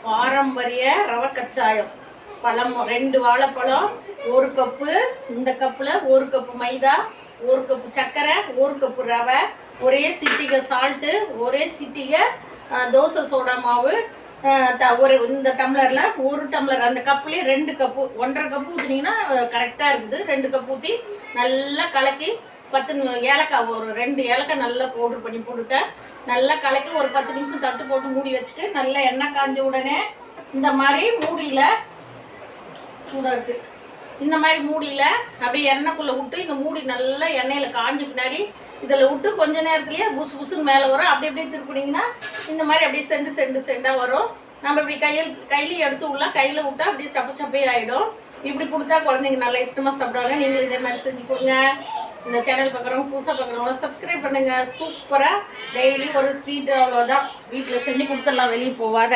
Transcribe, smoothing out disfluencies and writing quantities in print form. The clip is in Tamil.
பாரம்பரிய ரவை கச்சாயம். பழம் 2 வாழைப்பழம், 1 கப்பு, இந்த கப்பில் 1 கப்பு மைதா, 1 கப்பு சர்க்கரை, 1 கப்பு ரவை, ஒரே சிட்டிகை சால்ட்டு, ஒரே சிட்டிகை தோசை சோடா மாவு, இந்த டம்ளரில் 1 டம்ளர், அந்த கப்புலேயே 2 கப்பு, 1.5 கப்பு ஊற்றினீங்கன்னா கரெக்டாக இருக்குது. 2 கப்பு ஊற்றி நல்லா கலக்கி 10 ஏலக்காய், ஒரு 2 ஏலக்காய் நல்லா பவுட்ரு பண்ணி போட்டுட்டேன். நல்லா கலக்கி ஒரு 10 நிமிஷம் தட்டு போட்டு மூடி வச்சுட்டு நல்லா எண்ணெய் காஞ்ச உடனே இந்த மாதிரி மூடியில் சூடாக இருக்குது, இந்த மாதிரி மூடியில் அப்படியே எண்ணெய்க்குள்ளே விட்டு இந்த மூடி நல்லா எண்ணெயில் காஞ்ச பின்னாடி இதில் விட்டு கொஞ்ச நேரத்துலேயே புசு புசுன்னு மேலே வரும். அப்படி அப்படியே திருப்பினீங்கன்னா இந்த மாதிரி அப்படியே செண்டாக வரும். நம்ம இப்படி கையிலையும் எடுத்து விடலாம், கையில் விட்டால் அப்படியே சப்பை ஆகிடும். இப்படி கொடுத்தா குழந்தைங்க நல்லா இஷ்டமாக சாப்பிடுவாங்க. நீங்களும் இதே மாதிரி செஞ்சு கொடுங்க. இந்த சேனல் பார்க்குறவங்க புதுசாக பார்க்குறவங்க சப்ஸ்கிரைப் பண்ணுங்கள். சூப்பராக டெய்லி ஒரு ஸ்வீட்டு அவ்வளோதான் வீட்டில் செஞ்சு கொடுத்துடலாம், வெளியே போகாத.